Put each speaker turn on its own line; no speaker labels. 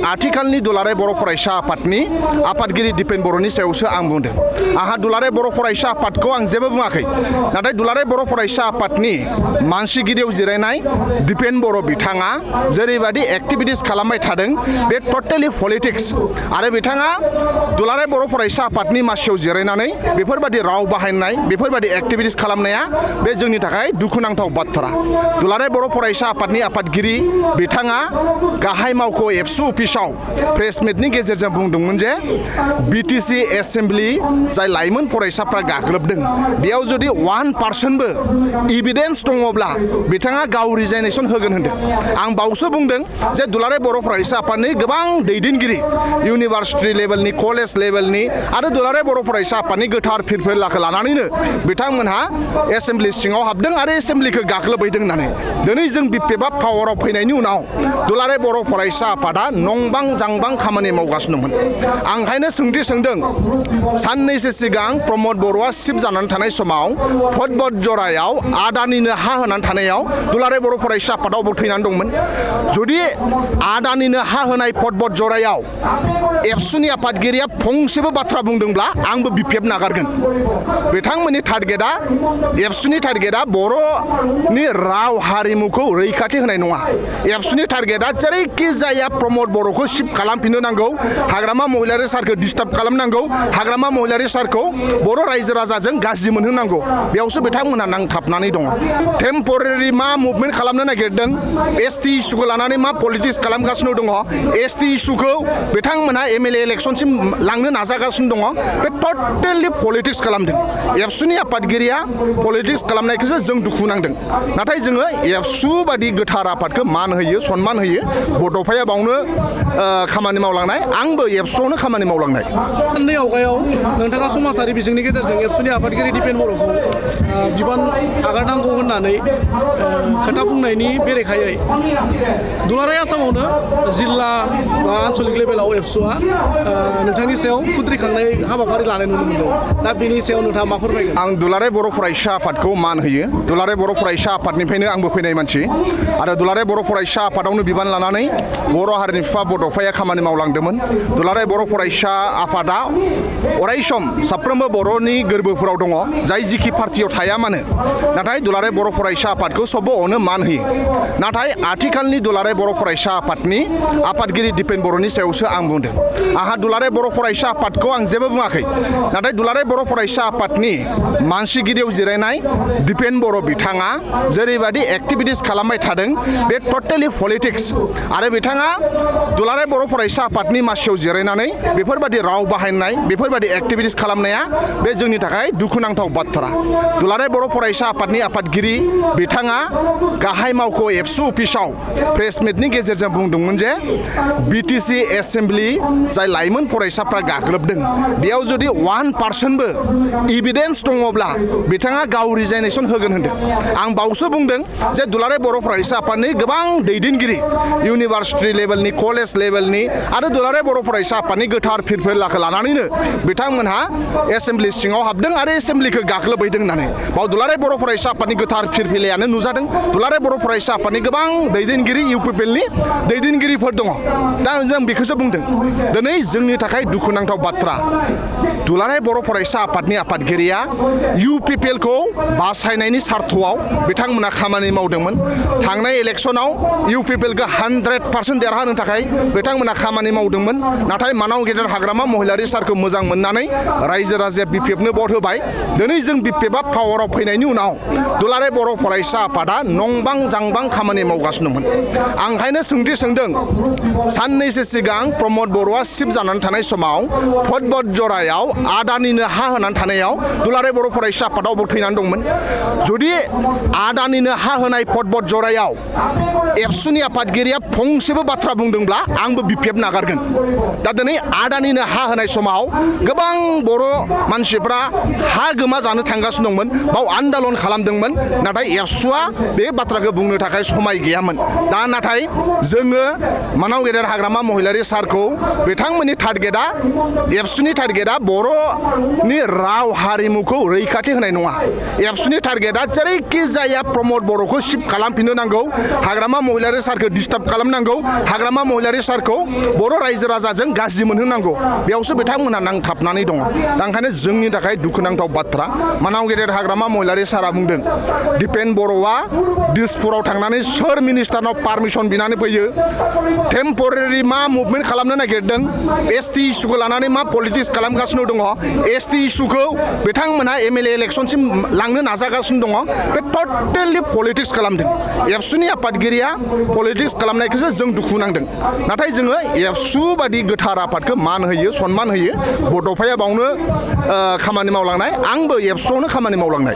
आथिखालनि दुलाराय बर' फरायसा आफादनि आफादगिरि दिपेन बर'नि सायावसो आं बुंदों। आंहा दुलाराय बर' फरायसा आफादखौ आं जेबो बुङाखै, नाथाय दुलाराय बर' फरायसा आफादनि मानसिगिरियाव जिरायनाय दिपेन बर' बिथाङा जेरैबायदि एक्टिभिटिस खालामबाय थादों बे टटेलि पलिटिक्स आरो बिथाङा दुलाराय बर' फरायसा आफादनि मासियाव जिरायनानै बेफोरबायदि राव बाहायनाय बेफोरबायदि एक्टिभिटिस खालामनाया बे जोंनि थाखाय दुखुनांथाव बाथ्रा। दुलाराय बर' फरायसा आफादनि आफादगिरि बिथाङा गाहाय मावख' एबसु अफिसाव प्रेस मिटनि गेजेरजों बुंदोंमोन जे बिटिसि एसेम्ब्लि जाय लाइमोन फरायसाफ्रा गाग्लोबदों बेयाव जुदि 1%बो इभिडेन्स दङब्ला बिथाङा गाव रिजाइनेसन होगोन होनदों। आं बावसो बुंदों जे दुलाराय बर' फरायसा आफादनि गोबां दैदेनगिरि इउनिभार्सिटि लेभेलनि कलेज लेभेलनि आरो दुलाराय बर' फरायसा आफादनि गोथार फिरफिलाखौ लानानैनो बिथांमोनहा एसेम्ब्लि सिङाव हाबदों आरो एसेम्ब्लिखौ गाग्लोबहैदों होननानै दिनै जों बिपिएफआ पावाराव फैनायनि उनाव दुलाराय बर' फरायसा आफादा नंबां जांबां खामानि मावगासिनो दंमोन। आं ओंखायनो सोंथि सोंदों, साननैसो सिगां प्रमद बर'आ सिफ जानानै थानाय समाव फटबट जरायाव आदानिनो हा होनानै थानायाव दुलाराय बर' फरायसा आफादावबो थैनानै दंमोन। जुदि आदानिनो हा होनाय फटबट जरायाव एबसुनि आफादगिरिया फंसेबो बाथ्रा बुंदोंब्ला आंबो बिपिएफ नागारगोन। बिथांमोननि टारगेटआ एबसुनि टारगेटआ बर'नि राव हारिमुखौ रैखाथि होनाय नङा। एबसुनि टारगेटआ जेरैखि जाया प्रमद बर'खौ सिफ खालामफिननो नांगौ, हाग्रामा महिलारि सारखौ डिस्टार्ब खालामनांगौ, हाग्रामा महिलारि सारखौ बर' रायजो राजाजों गाज्रि मोनहोनांगौ, बेयावसो बिथांमोनहा नांथाबनानै दङ। टेम्परारि मा मुभमेन्ट खालामनो नागिरदों, एसटि इस्युखौ लानानै मा पलिटिक्स खालामगासिनो दङ, एसटि इस्युखौ बिथांमोनहा एमएलए इलेक्सनसिम लांनो नाजागासिनो दङ, बे टटेलि पलिटिक्स खालामदों। एबसुनि आफादगिरिया पलिटिक्स खालामनायखौसो जों दुखु नांदों। नाथाय जोङो एबसु बादि गोथार आफादखौ मान होयो, सनमान होयो। बड'फाया बावनो खामानि मावलांनाय, आंबो एबसुआवनो खामानि मावलांनाय।
साननै आवगायाव नोंथाङा समाजारि बिजोंनि गेजेरजों एबसुनि आफादगिरि दिपेन बर'खौ बिबान आगारनांगौ होननानै खोथा बुंनायनि बेरेखायै दुलाराय आसामावनो जिल्ला बा आन्चलिक लेभेलाव एबसुआ नोंथांनि सायाव खुद्रिखांनाय हाबाफारि लानाय नुनो मोनदों। दा बेनि सायाव नोंथाङा मा फोरमायगोन?
आं दुलाराय बर' फरायसा आफादखौ मान होयो। दुलाराय बर' फरायसा आफादनिफ्रायनो आंबो फैनाय मानसि आरो दुलाराय बर' फरायसा आफादावनो बिबान लानानै बर' हारिनि बिफा बड'फाया खामानि मावलांदोंमोन। दुलाराय बर' फरायसा आफादा अरायसम साफ्रोमबो बर'नि गोरबोफोराव दङ, जाय जिखि पार्टियाव थाया मानो। नाथाय दुलाराय बर' फरायसा आफादखौ सबबो अनो मान होयो। नाथाय आथिखालनि दुलाराय बर' फरायसा आफादनि आफादगिरि दिपेन बर'नि सायावसो आं बुंदों। आंहा दुलाराय बर' फरायसा आफादखौ आं जेबो बुङाखै, नाथाय दुलाराय बर' फरायसा आफादनि मानसिगिरियाव जिरायनाय दिपेन बर' बिथाङा जेरैबायदि एक्टिभिटिस खालामबाय थादों बे टटेलि पलिटिक्स आरो बिथाङा दुलाराय बर' फरायसा आफादनि मासियाव जिरायनानै बेफोरबायदि राव बाहायनाय बेफोरबायदि एक्टिभिटिस खालामनाया बे जोंनि थाखाय दुखुनांथाव बाथ्रा। दुलाराय बर' फरायसा आफादनि आफादगिरि बिथाङा गाहाय मावख' एबसु अफिसाव प्रेस मिटनि गेजेरजों बुंदोंमोन जे बिटिसि एसेम्ब्लि जाय लाइमोन फरायसाफ्रा गाग्लोबदों बेयाव जुदि 1%बो इभिडेन्स दङब्ला बिथाङा गाव रिजाइनेसन होगोन होनदों। आं बावसो बुंदों जे दुलाराय बर' फरायसा आफादनि गोबां दैदेनगिरि इउनिभार्सिटि लेभेलनि कलेज लेभेलनि आरो दुलाराय बर' फरायसा आफादनि गोथार फिरफिलाखौ लानानैनो बिथांमोनहा एसेम्ब्लि सिङाव हाबदों आरो एसेम्ब्लिखौ गाग्लोबहैदों होननानै बाव दुलाराय बर' फरायसा आफादनि गोथार फिरफिलायानो नुजादों। दुलाराय बर' फरायसा आफादनि गोबां दैदेनगिरि इउपिपिएलनि दैदेनगिरिफोर दङ। दा जों बेखौसो बुंदों, दिनै जोंनि थाखाय दुखुनांथाव बाथ्रा दुलाराय बर' फरायसा आफादनि आफादगिरिया इउपिपिएलखौ बासायनायनि सार्थआव बिथांमोना खामानि मावदोंमोन। थांनाय इलेक्सनाव इउपिपिएलखौ 100% देरहानो थाखाय बिथांमोना खामानि मावदोंमोन। नाथाय मानाव गेदेर हाग्रामा महिलारि सारखौ मोजां मोननानै रायजो राजाया बिपिएफनो भट होबाय। दिनै जों बिपिएफआ पावाराव फैनायनि उनाव दुलाराय बर' फरायसा आफादा नंबां जांबां खामानि मावगासिनो दंमोन। आं ओंखायनो सोंथि सोंदों, साननैसो सिगां प्रमद बर'आ सिफ जानानै थानाय समाव फटबट जरायाव आदानिनो हा होनानै थानायाव दुलाराय बर' फरायसा आफादावबो थैनानै दंमोन। जुदि आदानिनो हा होनाय फटबट जरायाव एबसुनि आफादगिरिया फंसेबो बाथ्रा बुंदोंब्ला आंबो बिपिएफ नागारगोन। दा दिनै आदानिनो हा होनाय समाव गोबां बर' मानसिफ्रा हा गोमा जानो थांगासिनो दंमोन, बाव आन्दलन खालामदोंमोन। नाथाय एबसुआ बे बाथ्राखौ बुंनो थाखाय समाय गैयामोन। दा नाथाय जोङो मानाव गेदेर हाग्रामा महिलारि सारखौ बिथांमोननि टारगेटआ एबसुनि टारगेटआ बर'नि राव हारिमुखौ रैखाथि होनाय नङा। एबसुनि टारगेटआ जेरैखि जाया प्रमद बर'खौ सिफ खालामफिननो नांगौ, हाग्रामा महिलारि सारखौ डिस्टार्ब खालामनांगौ, हाग्रामा महिलारि महिलारि सारखौ बर' रायजो राजाजों गाज्रि मोनहोनांगौ बेयावसो बिथांमोना नांथाबनानै दङ दा ओंखायनो जोंनि थाखाय दुखुनांथाव बाथ्रा मानाव गेदेर हाग्रामा महिलारि सारा बुंदों दिपेन बर'आ दिसपुराव थांनानै सोर मिनिस्टारनाव पारमिसन बिनानै फैयो टेम्परारि मा मुभमेन्ट खालामनो नागिरदों एसटि इस्युखौ लानानै मा पलिटिक्स खालामगासिनो दङ एसटि इस्युखौ बिथांमोनहा एमएलए इलेक्सनसिम लांनो नाजागासिनो दङ बे टटेलि पलिटिक्स खालामदों एबसुनि आफादगिरिया पलिटिक्स खालामनायखौसो जों दुखु नांदों नाथाय जोङो एबसु बादि गोथार आफादखौ मान होयो सनमान होयो बड'फाया बावनो खामानि मावलांनाय आंबो एबसुआवनो खामानि मावलांनाय